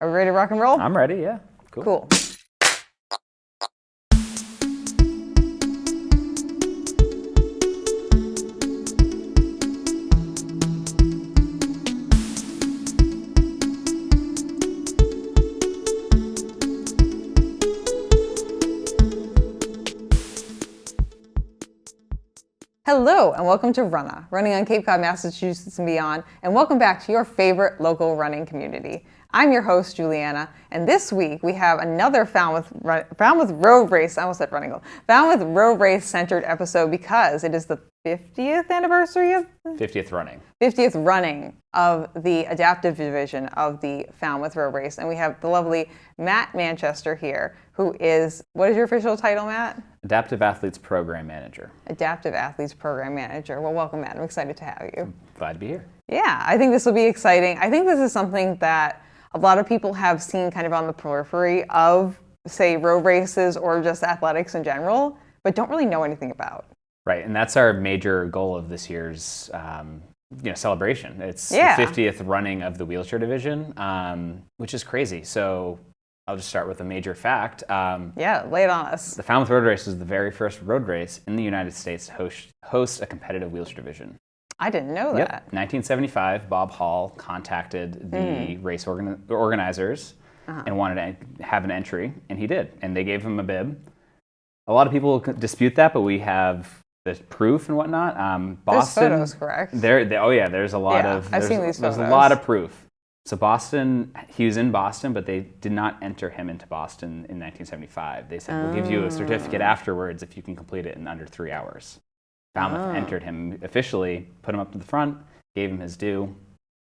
Are we ready to rock and roll? I'm ready, yeah. Cool. Hello, and welcome to Runnah, running on Cape Cod, Massachusetts and beyond, and welcome back to your favorite local running community. I'm your host, Juliana, and this week we have another Falmouth Road Race, I almost said running, Falmouth Road Race centered episode because it is the 50th anniversary of? 50th running. 50th running of the adaptive division of the Falmouth Road Race, and we have the lovely Matt Manchester here, who is, what is your official title, Matt? Adaptive Athletes Program Manager. Adaptive Athletes Program Manager. Well, welcome, Matt. I'm excited to have you. Glad to be here. Yeah, I think this will be exciting. I think this is something that a lot of people have seen kind of on the periphery of, say, road races or just athletics in general, but don't really know anything about. Right, and that's our major goal of this year's celebration. It's the 50th running of the wheelchair division, which is crazy. So I'll just start with a major fact. Lay it on us. The Falmouth Road Race was the very first road race in the United States to host a competitive wheelchair division. I didn't know Yep. that. 1975, Bob Hall contacted the race organizers and wanted to have an entry, and he did. And they gave him a bib. A lot of people dispute that, but we have the proof and whatnot. Boston. There's photos, correct? There's a lot of. I've seen these photos. There's a lot of proof. So Boston, he was in Boston, but they did not enter him into Boston in 1975. They said, we'll give you a certificate afterwards if you can complete it in under 3 hours. Falmouth entered him officially, put him up to the front, gave him his due,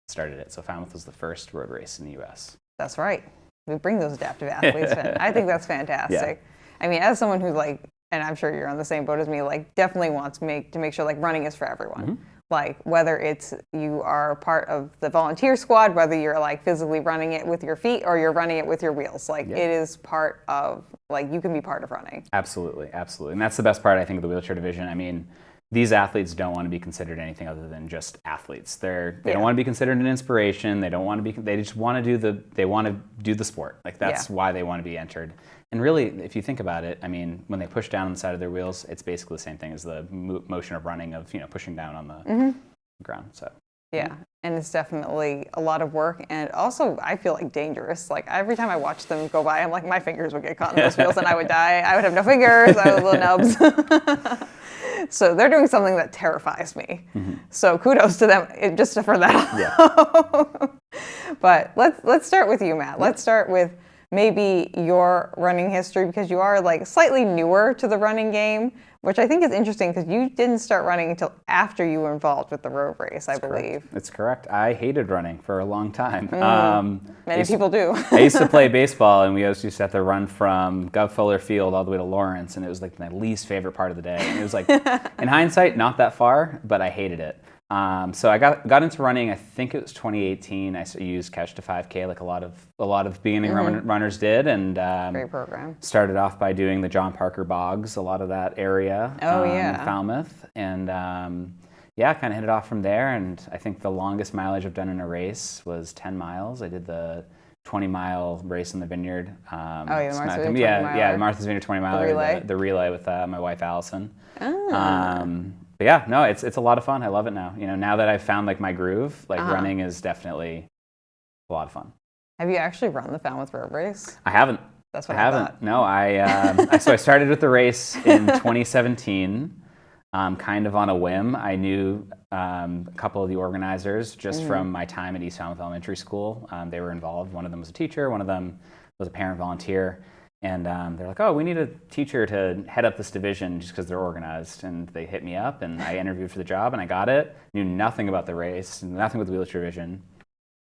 started it. So Falmouth was the first road race in the U.S. That's right. We bring those adaptive athletes in. I think that's fantastic. Yeah. I mean, as someone who's like, and I'm sure you're on the same boat as me, like definitely wants to make sure like running is for everyone. Mm-hmm. Like whether it's you are part of the volunteer squad, whether you're like physically running it with your feet or you're running it with your wheels, like it is part of, like you can be part of running. Absolutely, absolutely. And that's the best part, I think, of the wheelchair division. I mean, these athletes don't want to be considered anything other than just athletes. They don't want to be considered an inspiration. They don't want to be, they just want to do the sport. Like that's why they want to be entered. And really, if you think about it, I mean, when they push down on the side of their wheels, it's basically the same thing as the motion of running of, pushing down on the ground. So yeah, and it's definitely a lot of work, and also I feel like dangerous. Like every time I watch them go by, I'm like, my fingers would get caught in those wheels and I would die. I would have no fingers. I would little nubs. So they're doing something that terrifies me. Mm-hmm. So kudos to them just for that. Yeah. But let's start with you, Matt. Let's start with maybe your running history, because you are like slightly newer to the running game, which I think is interesting because you didn't start running until after you were involved with the road race, I believe. That's correct. I hated running for a long time. Many people do. I used to play baseball, and we always used to have to run from Gov Fuller Field all the way to Lawrence, and it was like my least favorite part of the day. And it was like, in hindsight, not that far, but I hated it. So I got into running. I think it was 2018. I used Couch to 5K like a lot of beginning runners did, and great program. Started off by doing the John Parker Bogs, a lot of that area. In Falmouth, and kind of hit it off from there. And I think the longest mileage I've done in a race was 10 miles. I did the 20-mile race in the Vineyard. The Martha's Vineyard 20 miler. The Martha's Vineyard 20 miler. The relay with my wife Allison. But yeah, no, it's a lot of fun. I love it now. Now that I've found like my groove, like running is definitely a lot of fun. Have you actually run the Falmouth Road Race? I haven't. That's what I haven't. Thought. No, so I started with the race in 2017, kind of on a whim. I knew a couple of the organizers just from my time at East Falmouth Elementary School. They were involved. One of them was a teacher. One of them was a parent volunteer. And they're like, oh, we need a teacher to head up this division just because they're organized. And they hit me up, and I interviewed for the job, and I got it. Knew nothing about the race, nothing with the wheelchair division.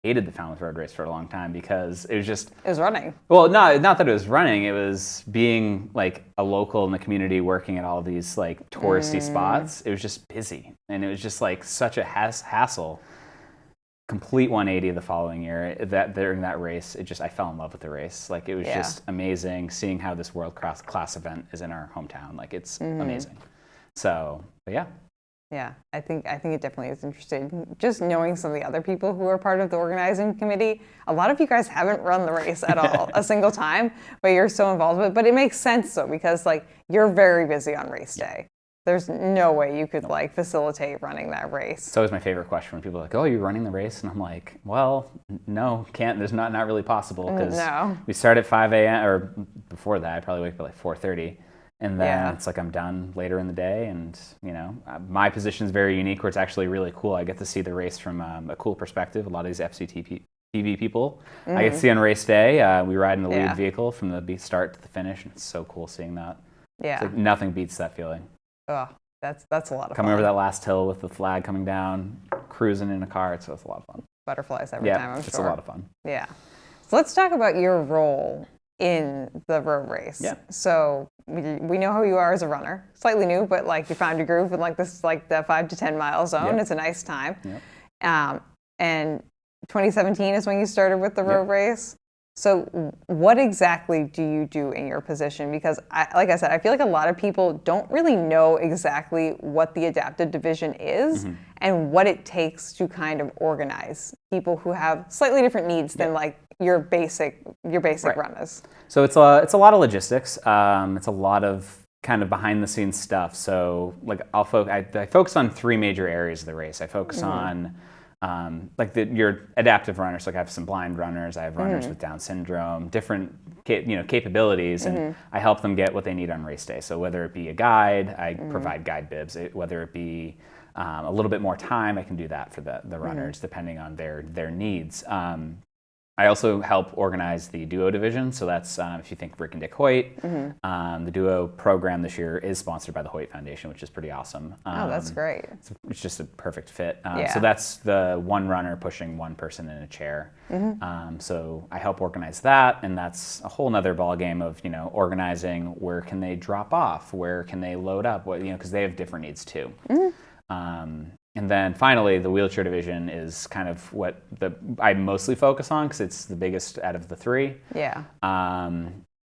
Hated the Falmouth Road Race for a long time because it was just... It was running. Well, not that it was running. It was being like a local in the community working at all these like touristy spots. It was just busy. And it was just like such a hassle. Complete 180 the following year. During that race, I fell in love with the race. Like it was just amazing seeing how this world class event is in our hometown. Like it's amazing. So, but yeah. Yeah, I think it definitely is interesting. Just knowing some of the other people who are part of the organizing committee, a lot of you guys haven't run the race at all a single time, but you're so involved with it. But it makes sense though, because like you're very busy on race day. There's no way you could like facilitate running that race. It's always my favorite question when people are like, "Oh, you're running the race?" And I'm like, "Well, no, can't. There's not really possible because we start at 5 a.m. or before that. I probably wake up at like 4:30, and then it's like I'm done later in the day. And you know, my position is very unique, where it's actually really cool. I get to see the race from a cool perspective. A lot of these FCTV people, I get to see on race day. We ride in the lead vehicle from the start to the finish, and it's so cool seeing that. Yeah, like, nothing beats that feeling. Oh, that's a lot of fun. Coming over that last hill with the flag coming down, cruising in a car, it's a lot of fun. Butterflies every time, I'm sure. It's a lot of fun. Yeah. So let's talk about your role in the road race. Yeah. So we know who you are as a runner. Slightly new, but like you found your groove in like this, like the 5 to 10 mile zone. Yep. It's a nice time. Yep. And 2017 is when you started with the road race. So what exactly do you do in your position? Because like I said, I feel like a lot of people don't really know exactly what the adaptive division is and what it takes to kind of organize people who have slightly different needs than like your basic runners. So it's a lot of logistics. It's a lot of kind of behind the scenes stuff. So like I focus on 3 major areas of the race. I focus on like your adaptive runners. Like I have some blind runners, I have runners with Down syndrome, different capabilities, and I help them get what they need on race day. So whether it be a guide, I provide guide bibs. Whether it be a little bit more time, I can do that for the runners depending on their needs. I also help organize the duo division. So that's if you think Rick and Dick Hoyt, the duo program this year is sponsored by the Hoyt Foundation, which is pretty awesome. Oh, that's great. It's just a perfect fit. So that's the one runner pushing one person in a chair. So I help organize that, and that's a whole nother ballgame of organizing where can they drop off, where can they load up, because they have different needs too. And then finally, the wheelchair division is kind of what I mostly focus on because it's the biggest out of the 3. Yeah.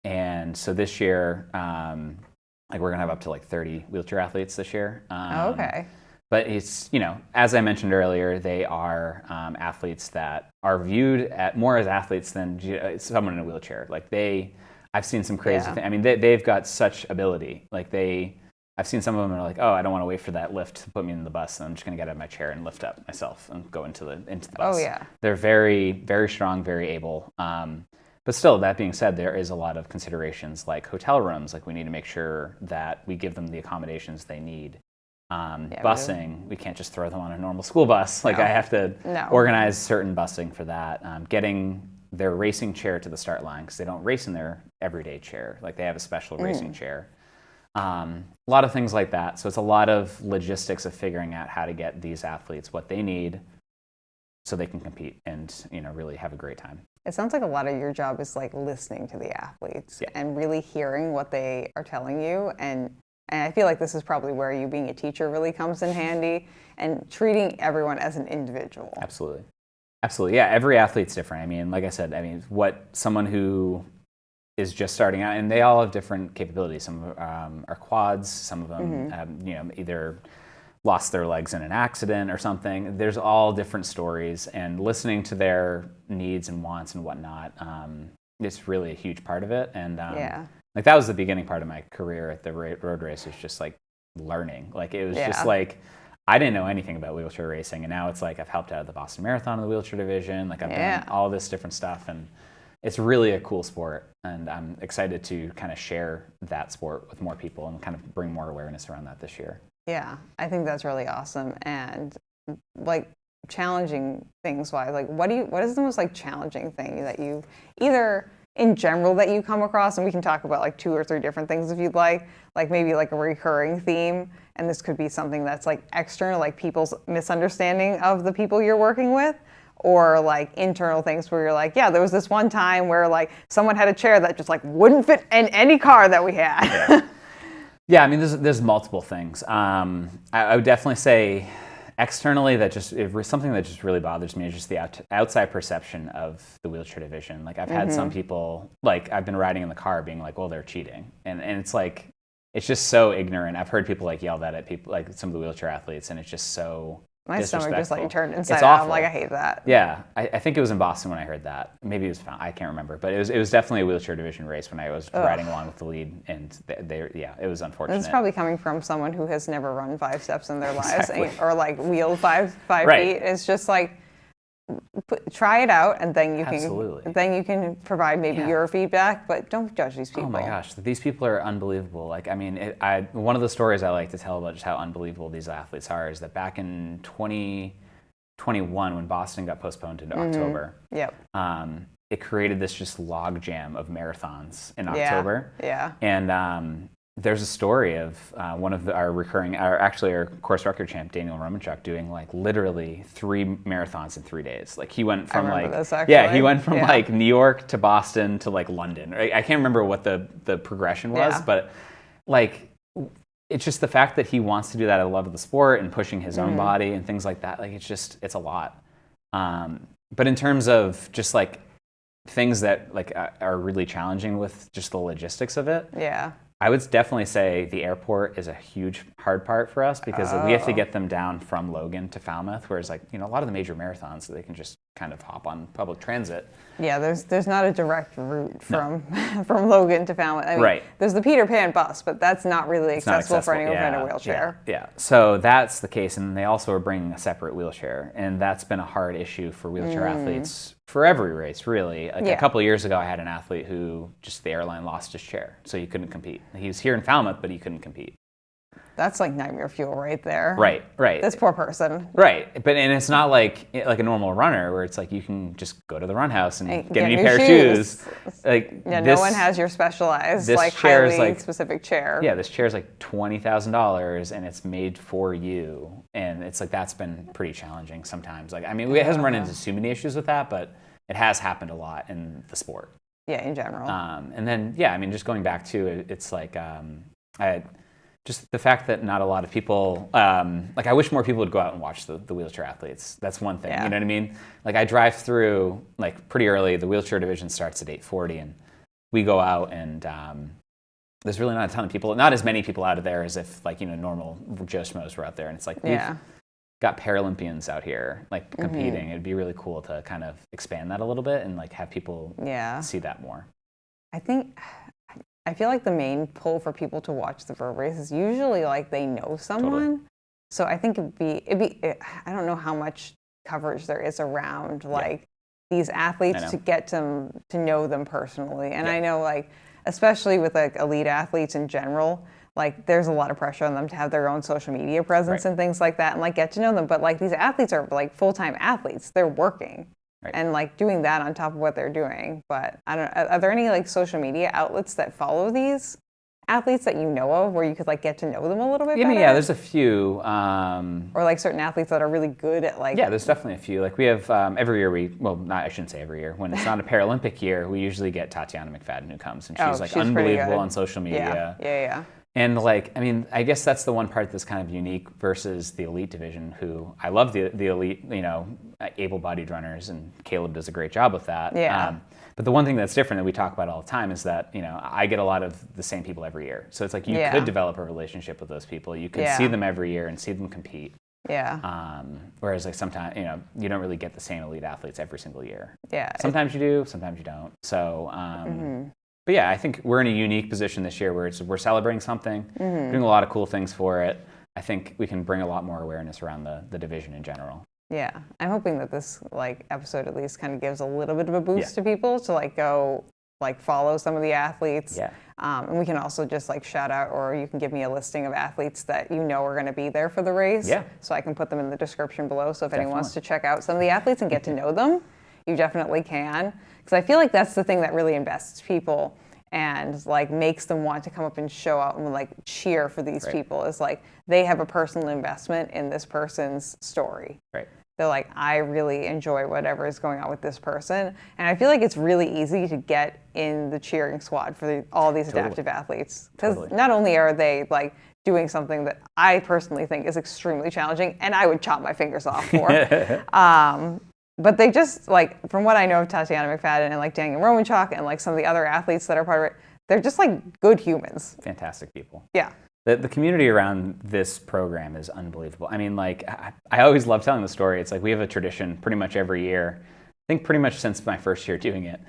And so this year, like we're gonna have up to like 30 wheelchair athletes this year. Okay. But it's as I mentioned earlier, they are athletes that are viewed more as athletes than someone in a wheelchair. Like I've seen some crazy things. I mean, they've got such ability. Like I've seen some of them that are like, oh, I don't want to wait for that lift to put me in the bus. So I'm just going to get out of my chair and lift up myself and go into the bus. Oh, yeah. They're very, very strong, very able. But still, that being said, there is a lot of considerations like hotel rooms. Like we need to make sure that we give them the accommodations they need. Busing, we can't just throw them on a normal school bus. Like I have to organize certain busing for that. Getting their racing chair to the start line because they don't race in their everyday chair. Like they have a special racing chair. A lot of things like that. So it's a lot of logistics of figuring out how to get these athletes what they need so they can compete and really have a great time. It sounds like a lot of your job is like listening to the athletes and really hearing what they are telling you. And I feel like this is probably where you being a teacher really comes in handy and treating everyone as an individual. Absolutely. Yeah, every athlete's different. I mean, like I said, what someone who is just starting out, and they all have different capabilities. Some of them are quads, some of them have, either lost their legs in an accident or something. There's all different stories, and listening to their needs and wants and whatnot is really a huge part of it. And like that was the beginning part of my career at the road race, was just like learning. Like it was just like, I didn't know anything about wheelchair racing, and now it's like I've helped out at the Boston Marathon in the wheelchair division. Like I've done all this different stuff, and it's really a cool sport, and I'm excited to kind of share that sport with more people and kind of bring more awareness around that this year. Yeah, I think that's really awesome. And like challenging things wise, like what is the most like challenging thing that you either in general that you come across, and we can talk about like 2 or 3 different things if you'd like maybe like a recurring theme, and this could be something that's like external, like people's misunderstanding of the people you're working with, or like internal things where you're like, there was this one time where like someone had a chair that just like wouldn't fit in any car that we had. Yeah, I mean, there's multiple things. I would definitely say externally that just something that just really bothers me is just the outside perception of the wheelchair division. Like I've had some people, like I've been riding in the car being like, well, they're cheating. And it's like, it's just so ignorant. I've heard people like yell that at people, like some of the wheelchair athletes, and it's just so My stomach just like turned inside it's out. awful. I'm like, I hate that. Yeah, I think it was in Boston when I heard that. Maybe it was, I can't remember, but it was definitely a wheelchair division race when I was riding along with the lead, and it was unfortunate. It's probably coming from someone who has never run 5 steps in their lives Exactly. or like wheeled five Right. feet. It's just like, try it out, and then you Absolutely. can provide maybe your feedback, but don't judge these people. Oh my gosh, these people are unbelievable. Like, I mean, one of the stories I like to tell about just how unbelievable these athletes are is that back in 2021, when Boston got postponed into October, Yep. It created this just log jam of marathons in October. Yeah. And there's a story of one of our course record champ, Daniel Romanchuk, doing like literally 3 marathons in 3 days. Like he went from he went from like New York to Boston to like London. I can't remember what the progression was, but like it's just the fact that he wants to do that out of love of the sport and pushing his own body and things like that. Like it's a lot. But in terms of just like things that like are really challenging with just the logistics of it. Yeah. I would definitely say the airport is a huge hard part for us because we have to get them down from Logan to Falmouth, whereas like, a lot of the major marathons, they can just kind of hop on public transit. Yeah, there's not a direct route from from Logan to Falmouth. I mean, there's the Peter Pan bus, but that's not really accessible for anyone in a wheelchair. Yeah, so that's the case, and they also are bringing a separate wheelchair, and that's been a hard issue for wheelchair athletes for every race, really. Like a couple of years ago, I had an athlete who just the airline lost his chair, so he couldn't compete. He was here in Falmouth, but he couldn't compete. That's like nightmare fuel right there. Right. This poor person. Right, and it's not like a normal runner where it's like you can just go to the run house and get a new pair of shoes. Like no one has your specialized like highly specific chair. Yeah, this chair is like $20,000 and it's made for you, and it's like that's been pretty challenging sometimes. Like I mean, it hasn't run into too many issues with that, but it has happened a lot in the sport. Yeah, in general. And then I mean, just going back to it, it's like just the fact that not a lot of people, like I wish more people would go out and watch the wheelchair athletes. That's one thing, you know what I mean? Like I drive through like pretty early, the wheelchair division starts at 8:40 and we go out and there's really not a ton of people, not as many people out of there as if like, normal Joe Schmoes were out there. And it's like, we've got Paralympians out here like competing. It'd be really cool to kind of expand that a little bit and like have people see that more. I feel like the main pull for people to watch the road race is usually like they know someone. Totally. So I think it'd be I don't know how much coverage there is around like these athletes to get to know them personally. And I know like, especially with like elite athletes in general, like there's a lot of pressure on them to have their own social media presence and things like that and like get to know them. But like these athletes are like full-time athletes. They're working. And like doing that on top of what they're doing. But I don't know, are there any like social media outlets that follow these athletes that you know of where you could like get to know them a little bit better? Yeah, there's a few. Or like certain athletes that are really good at like... Yeah, there's definitely a few. Like we have every year I shouldn't say every year. When it's not a Paralympic year, we usually get Tatiana McFadden who comes and she's unbelievable on social media. Yeah. And like, I mean, I guess that's the one part that's kind of unique versus the elite division, who I love the elite, able-bodied runners, and Caleb does a great job with that. Yeah. But the one thing that's different that we talk about all the time is that, I get a lot of the same people every year. So it's like you could develop a relationship with those people. You could see them every year and see them compete. Yeah. Whereas like sometimes, you don't really get the same elite athletes every single year. Yeah. Sometimes you do, sometimes you don't. So, but yeah, I think we're in a unique position this year where we're celebrating something, doing a lot of cool things for it. I think we can bring a lot more awareness around the division in general. Yeah, I'm hoping that this like episode at least kind of gives a little bit of a boost to people to like go like follow some of the athletes. Yeah. And we can also just like shout out, or you can give me a listing of athletes that are going to be there for the race. Yeah. So I can put them in the description below. So if anyone wants to check out some of the athletes and get to know them, you definitely can. Because I feel like that's the thing that really invests people and like makes them want to come up and show out and like cheer for these people, is like they have a personal investment in this person's story. Right. They're like, I really enjoy whatever is going on with this person. And I feel like it's really easy to get in the cheering squad for all these adaptive athletes. Because not only are they like doing something that I personally think is extremely challenging and I would chop my fingers off for, but they just like, from what I know of Tatiana McFadden and like Daniel Romanchuk and like some of the other athletes that are part of it, they're just like good humans. Fantastic people. Yeah. The community around this program is unbelievable. I mean, like, I always love telling the story. It's like we have a tradition pretty much every year. I think pretty much since my first year doing it.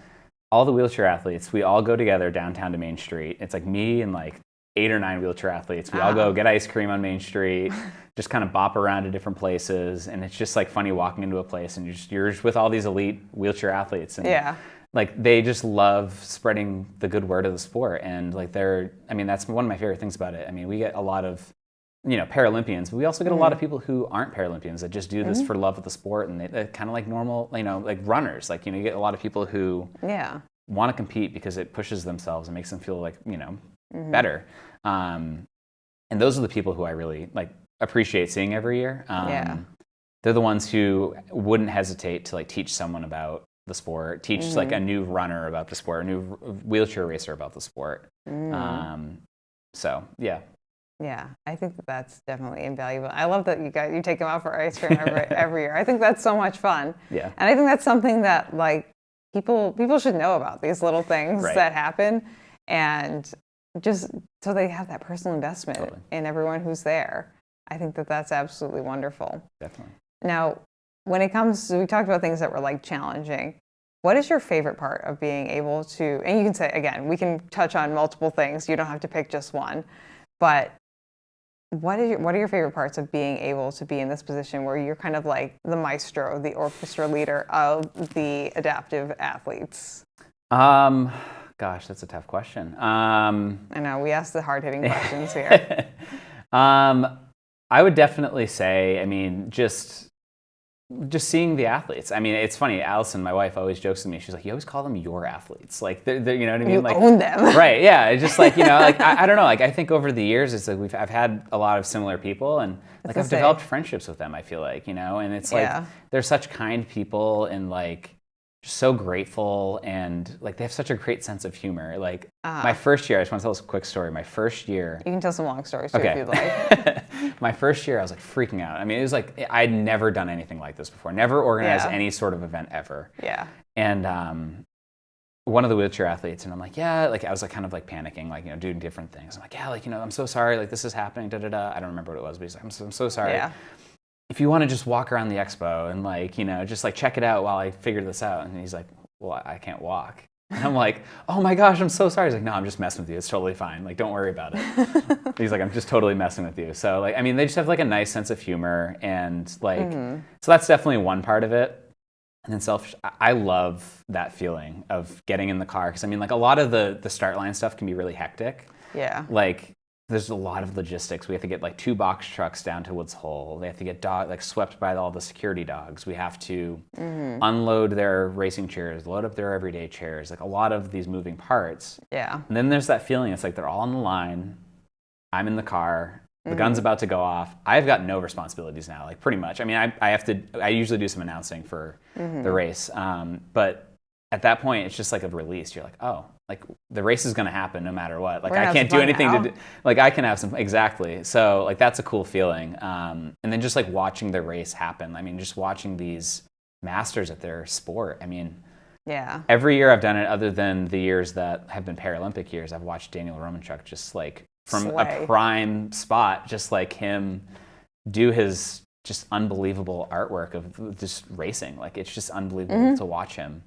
All the wheelchair athletes, we all go together downtown to Main Street. It's like me and like 8 or 9 wheelchair athletes. We all go get ice cream on Main Street, just kind of bop around to different places. And it's just like funny walking into a place and you're just with all these elite wheelchair athletes. And like they just love spreading the good word of the sport. And like that's one of my favorite things about it. I mean, we get a lot of, Paralympians, but we also get a lot of people who aren't Paralympians that just do this for love of the sport. And they're kind of like normal, like runners. Like, you get a lot of people who want to compete because it pushes themselves and makes them feel like, better. And those are the people who I really like appreciate seeing every year. They're the ones who wouldn't hesitate to like teach someone about the sport, teach like a new runner about the sport, a new wheelchair racer about the sport. So yeah, I think that's definitely invaluable. I love that you take them out for ice cream every year. I think that's so much fun. Yeah, and I think that's something that like people should know about, these little things that happen, and just so they have that personal investment in everyone who's there. I think that's absolutely wonderful. Definitely. Now, when it comes to, we talked about things that were like challenging. What is your favorite part of being able to, and you can say, again, we can touch on multiple things. You don't have to pick just one, but what are your favorite parts of being able to be in this position where you're kind of like the maestro, the orchestra leader of the adaptive athletes? Gosh, that's a tough question. I know, we asked the hard-hitting questions here. I would definitely say, I mean, just seeing the athletes. I mean, it's funny. Allison, my wife, always jokes with me. She's like, "You always call them your athletes, like they're you know what I mean? You like own them, right? Yeah. It's just like like I don't know. Like I think over the years, it's like I've had a lot of similar people, and like I've developed friendships with them. I feel like and it's like they're such kind people, and like so grateful, and like they have such a great sense of humor. Like my first year, I just want to tell this quick story. My first year, you can tell some long stories too if you'd like. My first year, I was like freaking out. I mean, it was like I'd never done anything like this before. Never organized any sort of event ever. Yeah. And one of the wheelchair athletes, and I'm like, I was like kind of like panicking, like doing different things. I'm like, I'm so sorry, like this is happening. Da da da. I don't remember what it was, but he's like, I'm so sorry. Yeah. If you want to just walk around the expo and like just like check it out while I figure this out. And he's like, well, I can't walk. And I'm like, oh my gosh, I'm so sorry. He's like, no, I'm just messing with you. It's totally fine. Like, don't worry about it. He's like, I'm just totally messing with you. So like, I mean, they just have like a nice sense of humor, and like, so that's definitely one part of it. And then I love that feeling of getting in the car. Cause I mean, like a lot of the start line stuff can be really hectic. Yeah. Like there's a lot of logistics. We have to get like 2 box trucks down to Woods Hole. They have to get swept by all the security dogs. We have to unload their racing chairs, load up their everyday chairs, like a lot of these moving parts. Yeah. And then there's that feeling. It's like they're all on the line. I'm in the car. The gun's about to go off. I've got no responsibilities now, like pretty much. I mean, I usually do some announcing for the race. But at that point, it's just like a release. You're like, oh, like the race is going to happen no matter what. Like I can't do anything to do. Like I can have some, exactly. So like that's a cool feeling. And then just like watching the race happen. I mean, just watching these masters at their sport. I mean, every year I've done it, other than the years that have been Paralympic years, I've watched Daniel Romanchuk just like from a prime spot, just like him do his just unbelievable artwork of just racing. Like it's just unbelievable to watch him.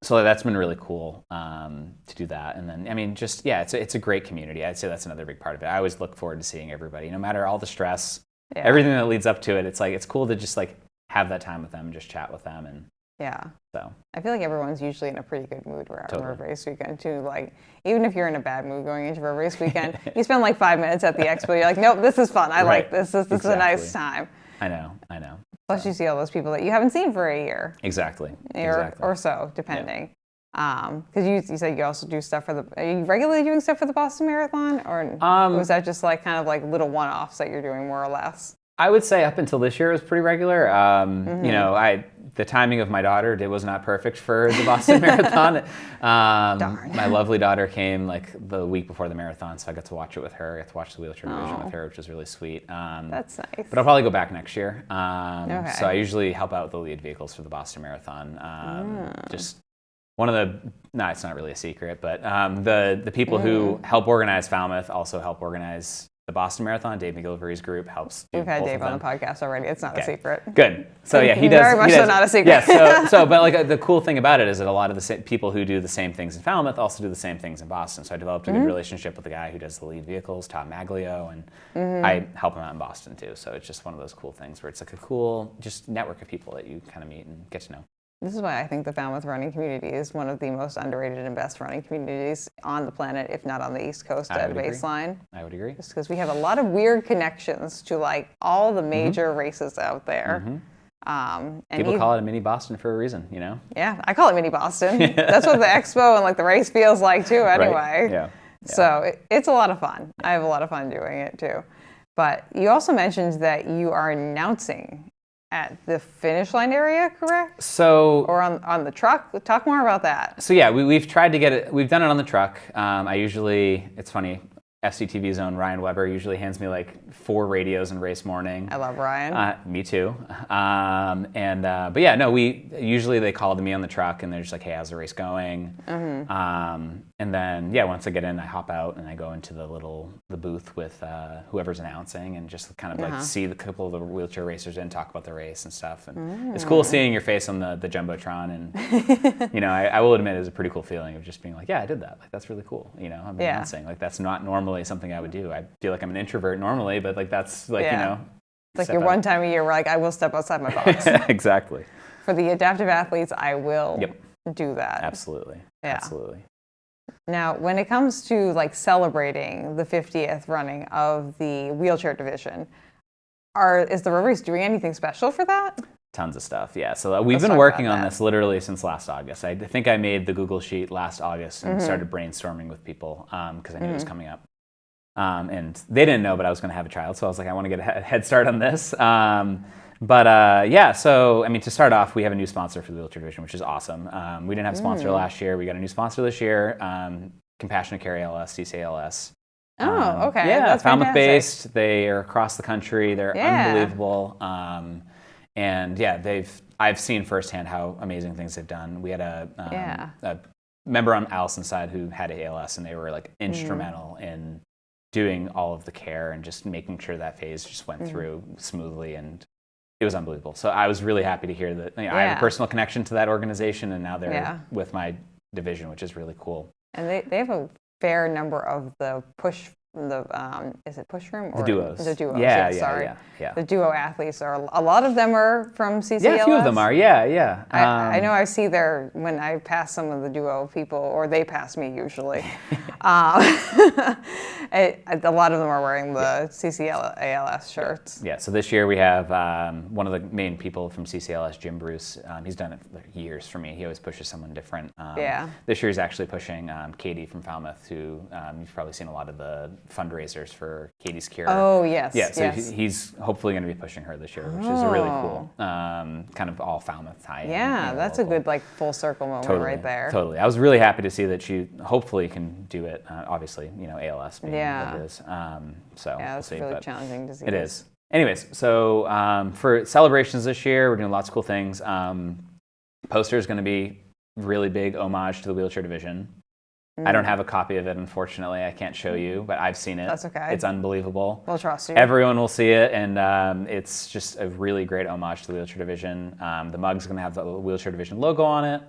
So that's been really cool to do that. And then, I mean, just, it's a great community. I'd say that's another big part of it. I always look forward to seeing everybody, no matter all the stress, everything that leads up to it. It's like, it's cool to just like have that time with them and just chat with them. And so I feel like everyone's usually in a pretty good mood road race weekend too. Like even if you're in a bad mood going into road race weekend, you spend like 5 minutes at the expo. You're like, nope, this is fun. I like this. This is a nice time. I know. Plus you see all those people that you haven't seen for a year. Exactly. Or so, depending. Because you said you also do stuff for are you regularly doing stuff for the Boston Marathon, or was that just like kind of like little one-offs that you're doing more or less? I would say up until this year it was pretty regular. The timing of my daughter was not perfect for the Boston Marathon. Darn. My lovely daughter came like the week before the marathon, so I got to watch it with her. I got to watch the wheelchair division with her, which was really sweet. That's nice. But I'll probably go back next year. So I usually help out with the lead vehicles for the Boston Marathon. Just one of no, it's not really a secret, but the people who help organize Falmouth also help organize the Boston Marathon. Dave McGillivray's group helps do We've had both Dave of on them. the podcast already. It's not a secret. Good. So yeah, he does. Very much so not a secret. Yeah. But like the cool thing about it is that a lot of the people who do the same things in Falmouth also do the same things in Boston. So I developed a good relationship with the guy who does the lead vehicles, Tom Maglio, and I help him out in Boston too. So it's just one of those cool things where it's like a cool just network of people that you kind of meet and get to know. This is why I think the Falmouth running community is one of the most underrated and best running communities on the planet, if not on the East Coast at baseline. I would agree. Just because we have a lot of weird connections to like all the major races out there. And people call it a mini Boston for a reason, you know? Yeah, I call it mini Boston. That's what the expo and like the race feels like too anyway. Right. Yeah. So it's a lot of fun. I have a lot of fun doing it too. But you also mentioned that you are announcing at the finish line area, correct? So, or on the truck? Talk more about that. So yeah, we've tried to get it. We've done it on the truck. It's funny. FCTV's own Ryan Weber usually hands me like 4 radios in race morning. I love Ryan. Me too. But yeah, no, usually they call to me on the truck and they're just like, hey, how's the race going? And then, yeah, once I get in, I hop out and I go into the booth with whoever's announcing and just kind of like see the couple of the wheelchair racers in, talk about the race and stuff. And it's cool seeing your face on the Jumbotron. And, you know, I will admit it was a pretty cool feeling of just being like, yeah, I did that. Like, that's really cool. You know, I'm announcing. Like, that's not normally something I would do. I feel like I'm an introvert normally, but like, that's like, you know. It's like your one time a year where like, I will step outside my box. Exactly. For the adaptive athletes, I will do that. Absolutely. Yeah. Absolutely. Now, when it comes to like celebrating the 50th running of the wheelchair division, is the Road Race doing anything special for that? Tons of stuff, yeah. So we've been working on this literally since last August. I think I made the Google Sheet last August and started brainstorming with people because I knew it was coming up. And they didn't know, but I was going to have a child, so I was like, I want to get a head start on this. Yeah, so I mean, to start off, we have a new sponsor for the wheelchair division, which is awesome. We didn't have a sponsor last year. We got a new sponsor this year, Compassionate Care ALS, CCALS. Oh, okay. Yeah, that's Falmouth-based. They are across the country. They're unbelievable. And yeah, I've seen firsthand how amazing things they've done. We had a member on Allison's side who had ALS, and they were like instrumental in doing all of the care and just making sure that phase just went through smoothly, and it was unbelievable. So I was really happy to hear that. You know, I have a personal connection to that organization, and now they're with my division, which is really cool. And they have a fair number of the is it push room? Or the duos. The duos, Yeah. The duo athletes a lot of them are from CCLS? Yeah, a few of them are, yeah. I know I see when I pass some of the duo people, or they pass me usually. A lot of them are wearing the CCLS shirts. Yeah, so this year we have one of the main people from CCLS, Jim Bruce. He's done it for years for me. He always pushes someone different. This year he's actually pushing Katie from Falmouth, who you've probably seen a lot of the fundraisers for Katie's Cure. Oh, yes. Yeah, so he's hopefully going to be pushing her this year, which is really cool. Kind of all Falmouth tie-in. Yeah, that's local. A good like full circle moment right there. Totally. I was really happy to see that she hopefully can do it. Obviously, you know, ALS being what it is. It's really challenging to see. It is. Anyways, so for celebrations this year, we're doing lots of cool things. Poster is going to be really big homage to the wheelchair division. I don't have a copy of it, unfortunately. I can't show you, but I've seen it. That's okay. It's unbelievable. We'll trust you. Everyone will see it, and it's just a really great homage to the wheelchair division. The mug's going to have the wheelchair division logo on it.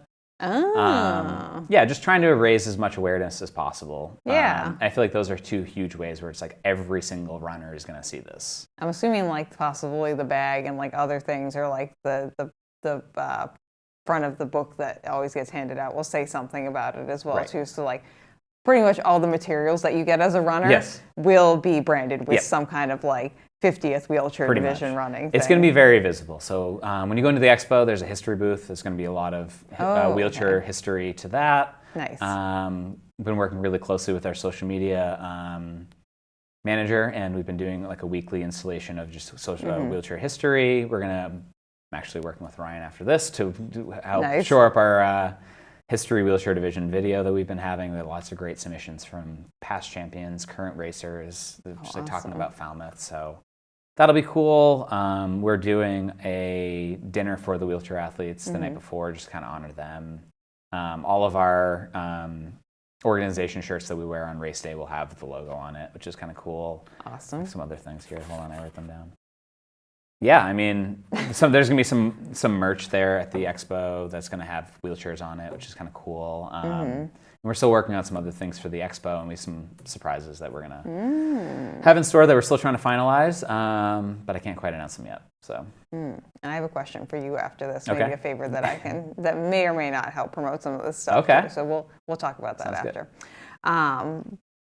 Just trying to raise as much awareness as possible. I feel like those are 2 huge ways where it's like every single runner is going to see this. I'm assuming like possibly the bag and like other things, or like the front of the book that always gets handed out will say something about it as well too. So like pretty much all the materials that you get as a runner will be branded with some kind of like 50th wheelchair division running thing. It's going to be very visible. So when you go into the expo, there's a history booth. There's going to be a lot of wheelchair history to that. Nice. We've been working really closely with our social media manager, and we've been doing like a weekly installation of just wheelchair history. I'm actually working with Ryan after this to help shore up our history wheelchair division video that we've been having. We have lots of great submissions from past champions, current racers, just like talking about Falmouth. So that'll be cool. We're doing a dinner for the wheelchair athletes the night before, just kind of honor them. All of our organization shirts that we wear on race day will have the logo on it, which is kind of cool. Awesome. Some other things here. Hold on, I wrote them down. Yeah, I mean, there's going to be some merch there at the expo that's going to have wheelchairs on it, which is kind of cool. We're still working on some other things for the expo, and we have some surprises that we're going to have in store that we're still trying to finalize, but I can't quite announce them yet. So. And I have a question for you after this, maybe a favor that may or may not help promote some of this stuff. Okay. Too. So we'll talk about that Sounds after.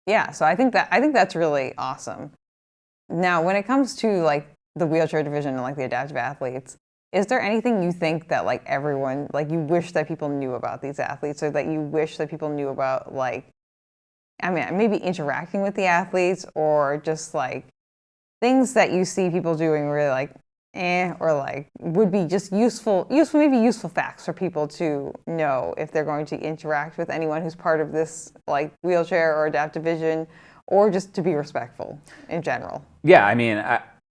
Yeah, so I think that's really awesome. Now, when it comes to like the wheelchair division and like the adaptive athletes, is there anything you think that like everyone, like you wish that people knew about these athletes, or that you wish that people knew about, like, I mean, maybe interacting with the athletes, or just like things that you see people doing really like, or like would be just useful facts for people to know if they're going to interact with anyone who's part of this like wheelchair or adaptive vision, or just to be respectful in general? Yeah, I mean,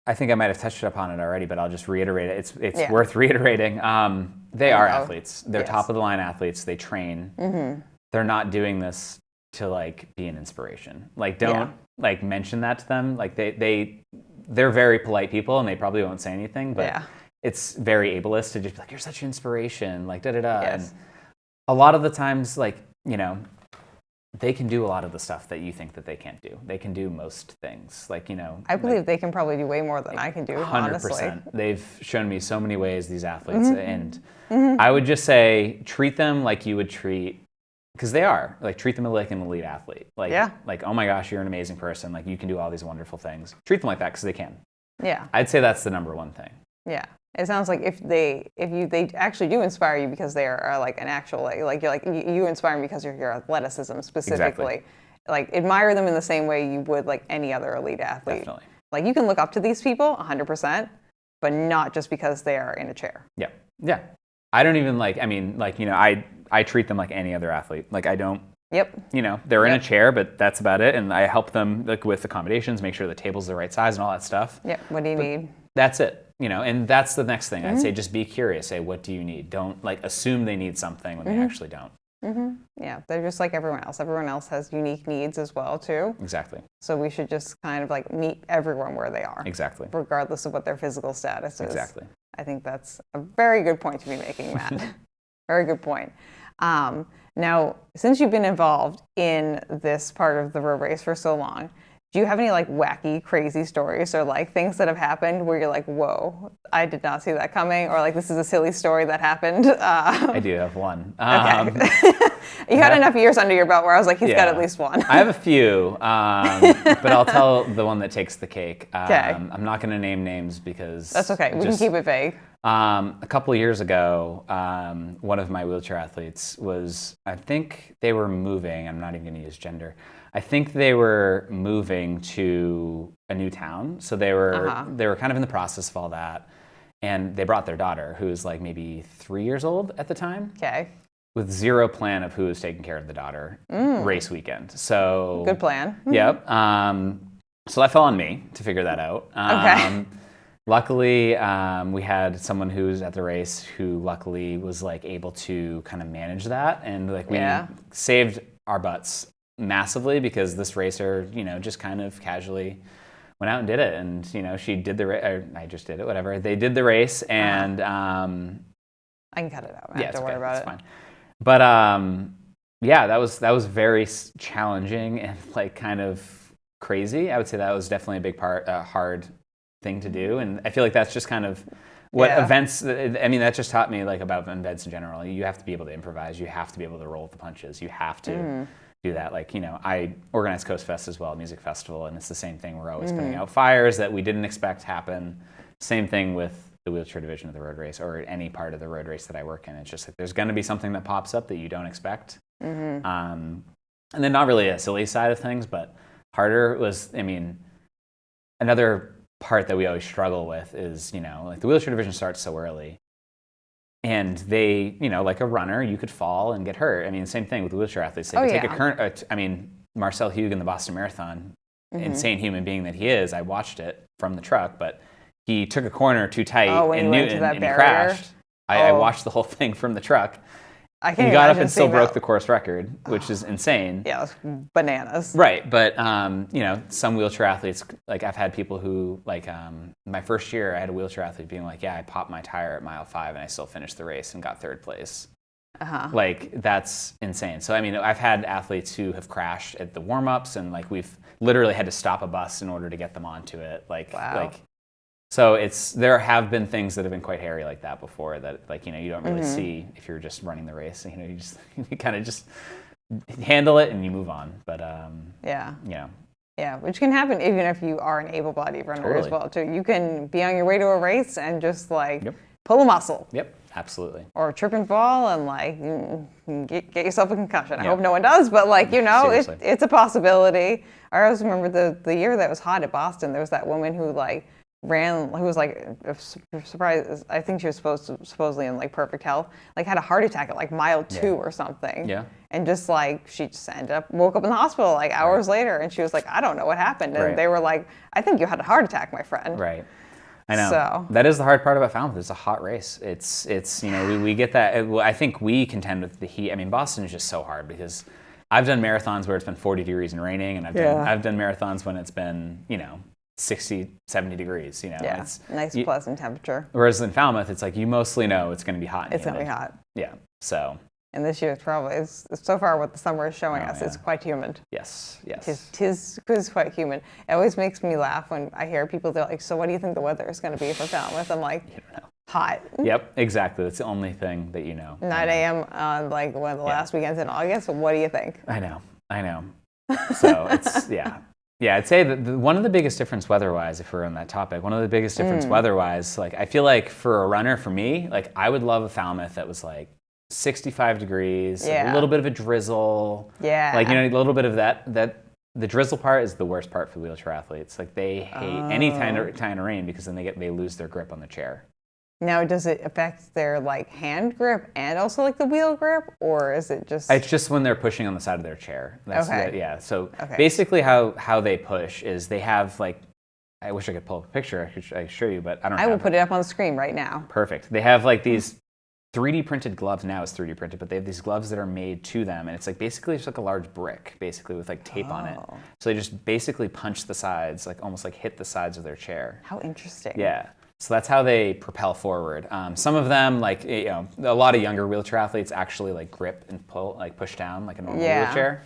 I think I might have touched upon it already, but I'll just reiterate it. It's worth reiterating. They are athletes. They're top of the line athletes. They train. They're not doing this to like be an inspiration. Like don't like mention that to them. Like they're very polite people, and they probably won't say anything, but it's very ableist to just be like, you're such an inspiration, like da-da-da. Yes. And a lot of the times, like, you know, they can do a lot of the stuff that you think that they can't do. They can do most things. Like, you know. I believe they can probably do way more than I can do, 100%. Honestly. They've shown me so many ways, these athletes. And I would just say, treat them like you would treat, because they are, like, treat them like an elite athlete. Like, like, oh my gosh, you're an amazing person. Like, you can do all these wonderful things. Treat them like that, because they can. Yeah. I'd say that's the number one thing. Yeah. It sounds like if they actually do inspire you because they are like an actual, like you're like, you inspire me because of your athleticism specifically. Exactly. Like, admire them in the same way you would like any other elite athlete. Definitely. Like, you can look up to these people 100%, but not just because they are in a chair. Yeah. Yeah. I don't even like, I mean, like, you know, I treat them like any other athlete. Like, I don't, you know, they're in a chair, but that's about it. And I help them like with accommodations, make sure the table's the right size and all that stuff. What do you need? That's it. You know, and that's the next thing. I'd say just be curious. Say, what do you need? Don't like assume they need something when they actually don't. Yeah, they're just like everyone else. Everyone else has unique needs as well, too. Exactly. So we should just kind of like meet everyone where they are. Exactly. Regardless of what their physical status is. Exactly. I think that's a very good point to be making, Matt. Very good point. Now, since you've been involved in this part of the road race for so long, do you have any like wacky, crazy stories, or like things that have happened where you're like, whoa, I did not see that coming, or like this is a silly story that happened? I do have one. Okay. You had enough years under your belt where I was like, he's got at least one. I have a few, but I'll tell the one that takes the cake. Okay. I'm not going to name names because... That's okay. We can keep it vague. A couple of years ago, one of my wheelchair athletes was, I think they were moving, I'm not even going to use gender, I think they were moving to a new town. So they were kind of in the process of all that. And they brought their daughter, who was like maybe 3 years old at the time. Okay. With zero plan of who was taking care of the daughter race weekend. So good plan. Yep. So that fell on me to figure that out. Okay. Luckily, we had someone who was at the race who luckily was like able to kind of manage that, and like we saved our butts massively, because this racer, you know, just kind of casually went out and did it, and you know, she did the race. I just did it. Whatever. They did the race, and I can cut it out. I don't have to worry about it. It's fine. But yeah, that was very challenging and like kind of crazy. I would say that was definitely a big part, hard thing to do, and I feel like that's just kind of what events. I mean, that just taught me like about events in general. You have to be able to improvise. You have to be able to roll with the punches. You have to do that. Like, you know, I organize Coast Fest as well, music festival, and it's the same thing. We're always putting out fires that we didn't expect happen. Same thing with the wheelchair division of the road race, or any part of the road race that I work in. It's just like there's going to be something that pops up that you don't expect. And then not really a silly side of things, but harder was, I mean, another part that we always struggle with is, you know, like the wheelchair division starts so early, and they, you know, like a runner, you could fall and get hurt. I mean, same thing with wheelchair athletes. They could take a current, I mean, Marcel Hugh in the Boston Marathon, insane human being that he is, I watched it from the truck, but he took a corner too tight in Newton and he crashed. I watched the whole thing from the truck, I can't He got up imagine and still seeing broke that. the course record, which is insane. Yeah, it was bananas. Right, but some wheelchair athletes, like I've had people who, like my first year, I had a wheelchair athlete being like, yeah, I popped my tire at mile 5 and I still finished the race and got 3rd place. Like, that's insane. So, I mean, I've had athletes who have crashed at the warm-ups, and like we've literally had to stop a bus in order to get them onto it. Wow. So there have been things that have been quite hairy like that before that, like, you don't really see if you're just running the race. You kind of just handle it and you move on. But Yeah, which can happen even if you are an able-bodied runner as Totally. well too. You can be on your way to a race and just like Yep. pull a muscle. Yep, absolutely. Or trip and fall and like get yourself a concussion. I Yeah. hope no one does, but like Seriously. it's a possibility. I always remember the year that was hot at Boston. There was that woman who like who was like surprised. I think she was supposedly in like perfect health. Like had a heart attack at like mile 2 or something. Yeah. And just like she just woke up in the hospital like hours later, and she was like, I don't know what happened. And Right. they were like, I think you had a heart attack, my friend. Right. I know. So- That is the hard part about Falmouth. It's a hot race. It's we get that. I think we contend with the heat. I mean, Boston is just so hard because I've done marathons where it's been 40 degrees and raining, and I've done marathons when it's been 60, 70 degrees. Yeah, It's nice pleasant temperature. Whereas in Falmouth, it's like you mostly know it's going to be hot. And It's gonna be humid. hot. Yeah. So And this year it's so far what the summer is showing us. yeah. It's quite humid. yes. Tis quite humid. It always makes me laugh when I hear people, they're like, so what do you think the weather is going to be for Falmouth? I'm like, hot. Yep. Exactly. That's the only thing that you know. 9 a.m. on like one of the last weekends in August. What do you think? I know. So it's Yeah, I'd say that one of the biggest difference weather-wise, if we're on that topic, one of the biggest difference weather-wise, like I feel like for a runner, for me, like I would love a Falmouth that was like 65 degrees, like a little bit of a drizzle. Yeah. Like, a little bit of that the drizzle part is the worst part for wheelchair athletes. Like they hate any kind of rain because then they lose their grip on the chair. Now, does it affect their like hand grip and also like the wheel grip, or is it just? It's just when they're pushing on the side of their chair. That's Okay. Yeah. So basically how they push is they have like, I wish I could pull up a picture. I could show you, but I don't. I will put it up on the screen right now. Perfect. They have like these 3D printed gloves. Now it's 3D printed, but they have these gloves that are made to them, and it's like basically just like a large brick, basically with like tape on it. So they just basically punch the sides, like almost like hit the sides of their chair. How interesting. Yeah. So that's how they propel forward. Some of them, like a lot of younger wheelchair athletes actually like grip and pull, like push down like a normal wheelchair.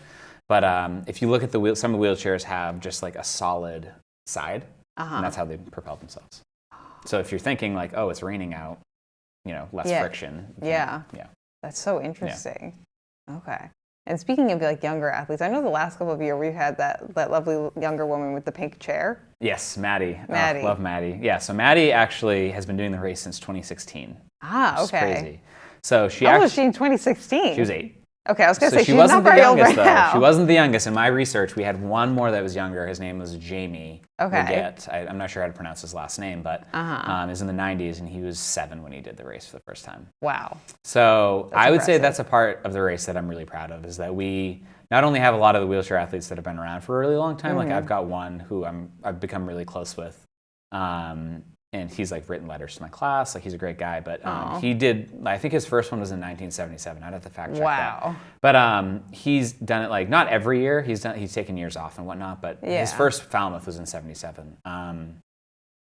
But if you look at some of the wheelchairs have just like a solid side, and that's how they propel themselves. So if you're thinking like, oh, it's raining out, less friction. Yeah. That's so interesting. Okay. And speaking of like younger athletes, I know the last couple of years we've had that lovely younger woman with the pink chair. Yes, Maddie. Maddie. Love Maddie. Yeah, so Maddie actually has been doing the race since 2016. Ah, okay. It's crazy. So How old was she in 2016? She was 8. Okay, I was going to So say she she's wasn't not the very old youngest, right though. now. She wasn't the youngest. In my research, we had one more that was younger. His name was Jamie. Okay. Leggett. I'm not sure how to pronounce his last name, but is in the 90s, and he was 7 when he did the race for the first time. Wow. So I would say impressive. that's a part of the race that I'm really proud of, is that we not only have a lot of the wheelchair athletes that have been around for a really long time, like I've got one who I've become really close with, and he's like written letters to my class. Like he's a great guy, but he did. I think his first one was in 1977. I'd have to fact check that. But he's done it like not every year. He's taken years off and whatnot. But his first Falmouth was in '77.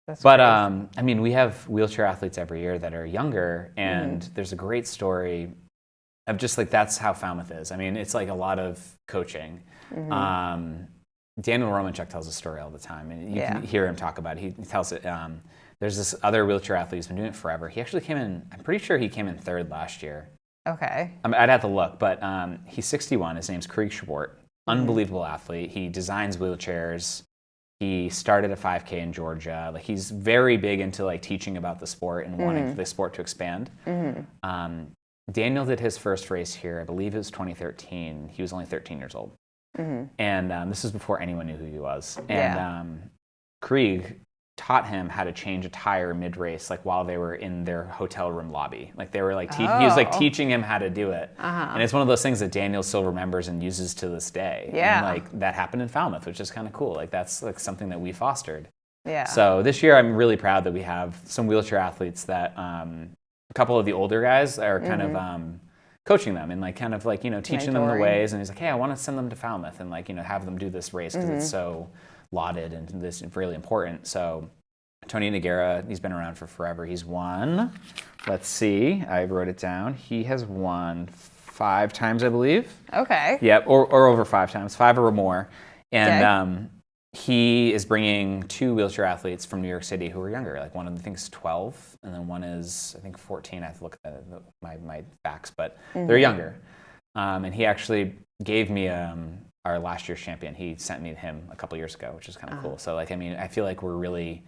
That's But crazy. I mean, we have wheelchair athletes every year that are younger, and there's a great story of just like that's how Falmouth is. I mean, it's like a lot of coaching. Daniel Romanchuk tells a story all the time, and you can hear him talk about it. He tells it. There's this other wheelchair athlete who's been doing it forever. He actually came in, I'm pretty sure he came in 3rd last year. Okay. I'd have to look, but he's 61. His name's Krieg Schwart. Unbelievable athlete. He designs wheelchairs. He started a 5K in Georgia. Like he's very big into like teaching about the sport and wanting the sport to expand. Daniel did his first race here. I believe it was 2013. He was only 13 years old. And this is before anyone knew who he was. And Krieg taught him how to change a tire mid-race, like while they were in their hotel room lobby. Like they were like, he was like teaching him how to do it. And it's one of those things that Daniel still remembers and uses to this day. Yeah. And like that happened in Falmouth, which is kind of cool. Like that's like something that we fostered. Yeah. So this year I'm really proud that we have some wheelchair athletes that, a couple of the older guys are kind of coaching them and like kind of like, teaching them the Mentoring. ways. And he's like, hey, I want to send them to Falmouth and like, have them do this race because it's so lauded and this is really important. So Tony Nogueira, he's been around for forever. He's won, let's see, I wrote it down. He has won 5 times, I believe. Okay. Yep, or over 5 times, 5 or more. And Okay. he is bringing 2 wheelchair athletes from New York City who are younger. Like one of them, I think, is 12, and then one is, I think, 14. I have to look at my facts, but they're younger. And he actually gave me our last year's champion. He sent me him a couple years ago, which is kind of cool. So, like, I mean, I feel like we're really